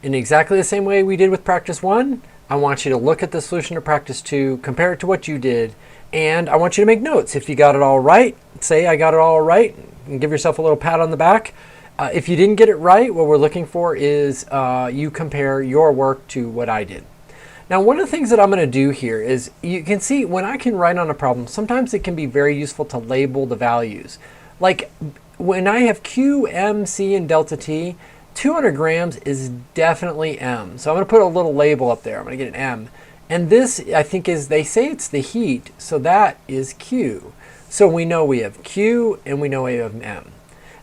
In exactly the same way we did with practice 1, I want you to look at the solution to practice 2, compare it to what you did, and I want you to make notes. If you got it all right, say I got it all right, and give yourself a little pat on the back. If you didn't get it right, what we're looking for is you compare your work to what I did. Now, one of the things that I'm going to do here is you can see when I can write on a problem, sometimes it can be very useful to label the values. Like when I have Q, M, C, and delta T, 200 grams is definitely M. So I'm going to put a little label up there. I'm going to get an M. And this, I think, is, they say it's the heat, so that is Q. So we know we have Q and we know we have M.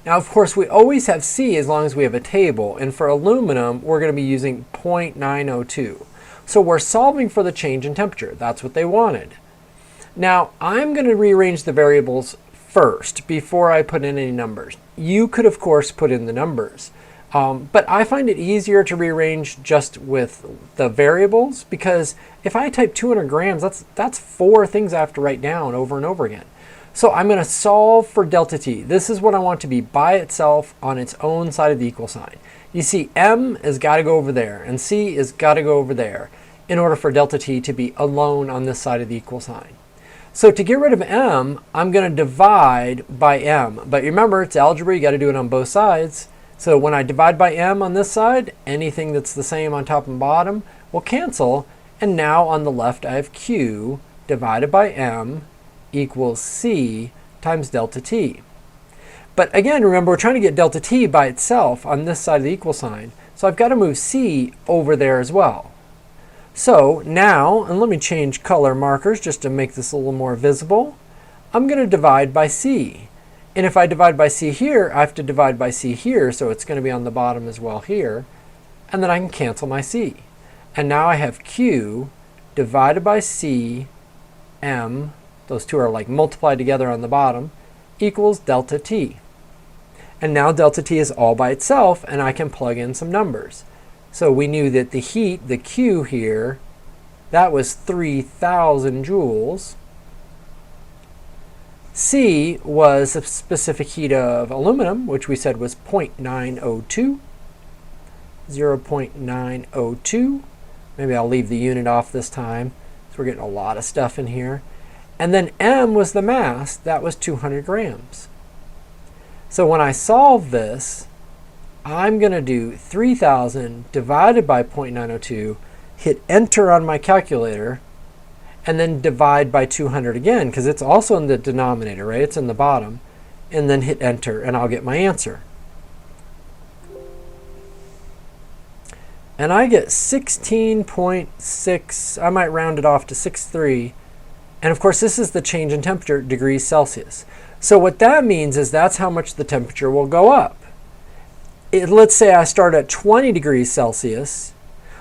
Now, of course, we always have C as long as we have a table. And for aluminum, we're going to be using 0.902. So we're solving for the change in temperature. That's what they wanted. Now, I'm going to rearrange the variables first before I put in any numbers. You could, of course, put in the numbers. But I find it easier to rearrange just with the variables, because if I type 200 grams, that's 4 things I have to write down over and over again. So I'm going to solve for delta T. This is what I want to be by itself on its own side of the equal sign. You see, M has got to go over there, and C has got to go over there in order for delta T to be alone on this side of the equal sign. So to get rid of M, I'm going to divide by M. But remember, it's algebra. You got to do it on both sides. So when I divide by M on this side, anything that's the same on top and bottom will cancel. And now on the left, I have Q divided by M equals C times delta T. But again, remember, we're trying to get delta T by itself on this side of the equal sign. So I've got to move C over there as well. So now, and let me change color markers just to make this a little more visible, I'm going to divide by C. And if I divide by C here, I have to divide by C here, so it's going to be on the bottom as well here. And then I can cancel my C. And now I have Q divided by C, M, those two are like multiplied together on the bottom, equals delta T. And now delta T is all by itself, and I can plug in some numbers. So we knew that the heat, the Q here, that was 3,000 joules. C was a specific heat of aluminum, which we said was 0.902. 0.902. Maybe I'll leave the unit off this time, so we're getting a lot of stuff in here. And then M was the mass, that was 200 grams. So when I solve this, I'm going to do 3,000 divided by 0.902, hit enter on my calculator, and then divide by 200 again, because it's also in the denominator, right? It's in the bottom. And then hit enter, and I'll get my answer. And I get 16.6, I might round it off to 6.3. And of course, this is the change in temperature, degrees Celsius. So what that means is that's how much the temperature will go up. Let's say I start at 20 degrees Celsius.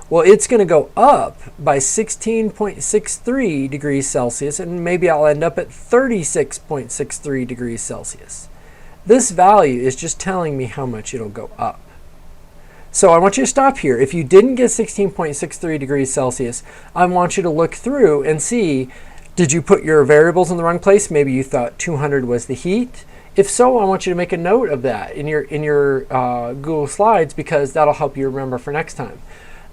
Well, it's going to go up by 16.63 degrees Celsius, and maybe I'll end up at 36.63 degrees Celsius. This value is just telling me how much it'll go up. So I want you to stop here. If you didn't get 16.63 degrees Celsius, I want you to look through and see, did you put your variables in the wrong place? Maybe you thought 200 was the heat. If so, I want you to make a note of that in your Google Slides, because that'll help you remember for next time.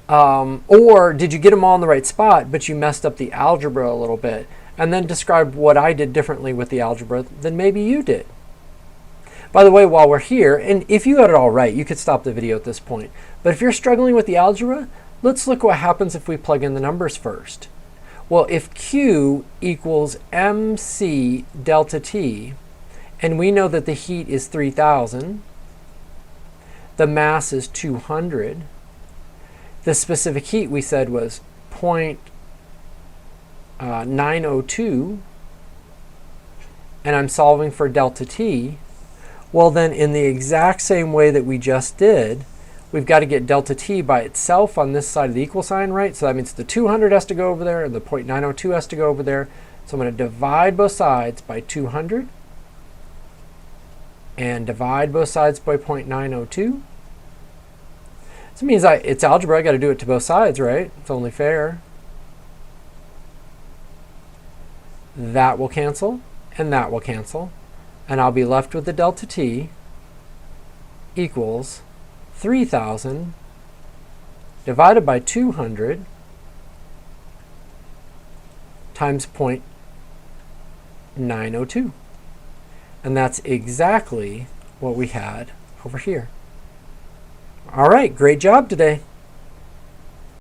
Or did you get them all in the right spot, but you messed up the algebra a little bit, and then describe what I did differently with the algebra than maybe you did. By the way, while we're here, and if you got it all right, you could stop the video at this point. But if you're struggling with the algebra, let's look what happens if we plug in the numbers first. Well, if Q equals MC delta T, and we know that the heat is 3,000, the mass is 200, the specific heat we said was 0.902, and I'm solving for delta T, well then in the exact same way that we just did, we've got to get delta T by itself on this side of the equal sign, right? So that means the 200 has to go over there and the 0.902 has to go over there. So I'm going to divide both sides by 200 and divide both sides by 0.902. So it means it's algebra, I got to do it to both sides, right? It's only fair. That will cancel, and that will cancel. And I'll be left with the delta T equals 3,000 divided by 200 times 0.902. And that's exactly what we had over here. All right, great job today.